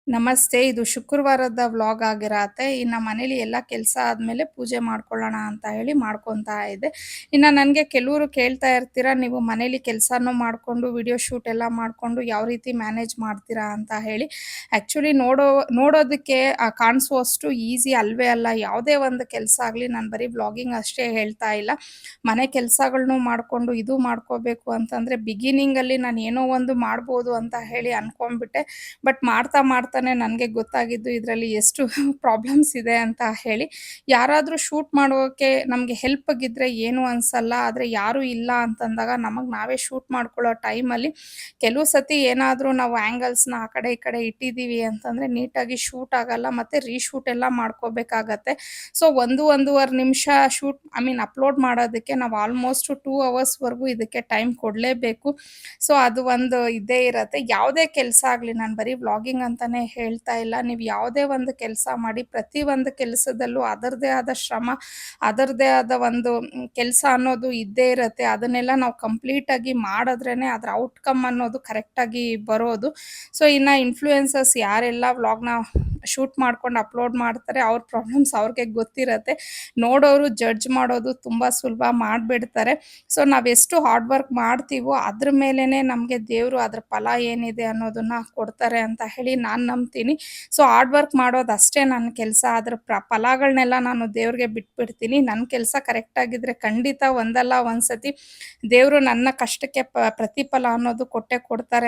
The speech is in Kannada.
ನಮಸ್ತೆ. ಇದು ಶುಕ್ರವಾರದ ವ್ಲಾಗ್ ಆಗಿರತ್ತೆ. ಇನ್ನು ಮನೇಲಿ ಎಲ್ಲ ಕೆಲಸ ಆದ್ಮೇಲೆ ಪೂಜೆ ಮಾಡ್ಕೊಳ್ಳೋಣ ಅಂತ ಹೇಳಿ ಮಾಡ್ಕೊಂತಾ ಇದ್ದೆ. ಇನ್ನು ನನಗೆ ಕೆಲವರು ಕೇಳ್ತಾ ಇರ್ತೀರಾ, ನೀವು ಮನೇಲಿ ಕೆಲಸನೂ ಮಾಡ್ಕೊಂಡು ವಿಡಿಯೋ ಶೂಟ್ ಎಲ್ಲ ಮಾಡ್ಕೊಂಡು ಯಾವ ರೀತಿ ಮ್ಯಾನೇಜ್ ಮಾಡ್ತೀರಾ ಅಂತ ಹೇಳಿ. ಆ್ಯಕ್ಚುಲಿ ನೋಡೋದಕ್ಕೆ ಕಾಣಿಸುವಷ್ಟು ಈಸಿ ಅಲ್ವೇ ಅಲ್ಲ. ಯಾವುದೇ ಒಂದು ಕೆಲಸ ಆಗಲಿ, ನಾನು ಬರೀ ವ್ಲಾಗಿಂಗ್ ಅಷ್ಟೇ ಹೇಳ್ತಾ ಇಲ್ಲ. ಮನೆ ಕೆಲಸಗಳ್ನು ಮಾಡಿಕೊಂಡು ಇದು ಮಾಡ್ಕೋಬೇಕು ಅಂತಂದರೆ ಬಿಗಿನಿಂಗಲ್ಲಿ ನಾನು ಏನೋ ಒಂದು ಮಾಡ್ಬೋದು ಅಂತ ಹೇಳಿ ಅಂದ್ಕೊಂಡ್ಬಿಟ್ಟೆ. ಬಟ್ ಮಾಡ್ತಾ ಮಾಡ್ತಾನೆ ನನಗೆ ಗೊತ್ತಾಗಿದ್ದು ಇದರಲ್ಲಿ ಎಷ್ಟು ಪ್ರಾಬ್ಲಮ್ಸ್ ಇದೆ ಅಂತ ಹೇಳಿ. ಯಾರಾದರೂ ಶೂಟ್ ಮಾಡೋಕೆ ನಮಗೆ ಹೆಲ್ಪ್‌ಗಿದ್ರೆ ಏನೂ ಅನ್ಸಲ್ಲ. ಆದರೆ ಯಾರೂ ಇಲ್ಲ ಅಂತಂದಾಗ ನಮಗೆ ನಾವೇ ಶೂಟ್ ಮಾಡ್ಕೊಳ್ಳೋ ಟೈಮಲ್ಲಿ ಕೆಲವು ಸತಿ ಏನಾದರೂ ನಾವು ಆ್ಯಂಗಲ್ಸ್‌ನ ಆ ಕಡೆ ಈ ಕಡೆ ಇಟ್ಟಿದ್ದೀವಿ ಅಂತಂದರೆ ನೀಟಾಗಿ ಶೂಟ್ ಆಗಲ್ಲ, ಮತ್ತು ರೀಶೂಟ್ ಎಲ್ಲ ಮಾಡ್ಕೋಬೇಕಾಗತ್ತೆ. ಸೊ 1-1.5 ನಿಮಿಷ ಅಪ್ಲೋಡ್ ಮಾಡೋದಕ್ಕೆ ನಾವು ಆಲ್ಮೋಸ್ಟ್ 2 ಅವರ್ಸ್‌ವರೆಗೂ ಇದಕ್ಕೆ ಟೈಮ್ ಕೊಡಲೇಬೇಕು. ಸೊ ಅದು ಒಂದು ಇದ್ದೇ ಇರತ್ತೆ. ಯಾವುದೇ ಕೆಲಸ ಆಗಲಿ, ನಾನು ಬರೀ ವ್ಲಾಗಿಂಗ್ ಅಂತಾನೆ ಹೇಳ್ತಾ ಇಲ್ಲ. ನೀವು ಯಾವುದೇ ಒಂದು ಕೆಲಸ ಮಾಡಿ, ಪ್ರತಿ ಒಂದು ಕೆಲಸದಲ್ಲೂ ಅದರದೇ ಆದ ಶ್ರಮ, ಅದರದೇ ಆದ ಒಂದು ಕೆಲಸ ಅನ್ನೋದು ಇದ್ದೇ ಇರತ್ತೆ. ಅದನ್ನೆಲ್ಲ ನಾವು ಕಂಪ್ಲೀಟಾಗಿ ಮಾಡಿದ್ರೇನೆ ಅದರ ಔಟ್‌ಕಮ್ ಅನ್ನೋದು ಕರೆಕ್ಟಾಗಿ ಬರೋದು. ಸೊ ಇನ್ನು ಇನ್‌ಫ್ಲೂಯೆನ್ಸರ್ಸ್ ಯಾರೆಲ್ಲ ವ್ಲಾಗ್‌ನ ಶೂಟ್ ಮಾಡ್ಕೊಂಡು ಅಪ್ಲೋಡ್ ಮಾಡ್ತಾರೆ, ಅವ್ರ ಪ್ರಾಬ್ಲಮ್ಸ್ ಅವ್ರಿಗೆ ಗೊತ್ತಿರತ್ತೆ. ನೋಡೋರು ಜಡ್ಜ್ ಮಾಡೋದು ತುಂಬ ಸುಲಭ ಮಾಡಿಬಿಡ್ತಾರೆ. ಸೊ ನಾವೆಷ್ಟು ಹಾರ್ಡ್ ವರ್ಕ್ ಮಾಡ್ತೀವೋ ಅದ್ರ ಮೇಲೇನೆ ನಮಗೆ ದೇವರು ಅದ್ರ ಫಲ ಏನಿದೆ ಅನ್ನೋದನ್ನ ಕೊಡ್ತಾರೆ ಅಂತ ಹೇಳಿ ನಾನು ನಂಬ್ತೀನಿ. ಸೊ ಹಾರ್ಡ್ ವರ್ಕ್ ಮಾಡೋದಷ್ಟೇ ನನ್ನ ಕೆಲಸ. ಅದ್ರ ಫಲಗಳನ್ನೆಲ್ಲ ನಾನು ದೇವ್ರಿಗೆ ಬಿಟ್ಬಿಡ್ತೀನಿ. ನನ್ನ ಕೆಲಸ ಕರೆಕ್ಟಾಗಿದ್ದರೆ ಖಂಡಿತ ಒಂದಲ್ಲ ಒಂದು ಸತಿ ದೇವರು ನನ್ನ ಕಷ್ಟಕ್ಕೆ ಪ್ರತಿಫಲ ಅನ್ನೋದು ಕೊಟ್ಟೇ ಕೊಡ್ತಾರೆ.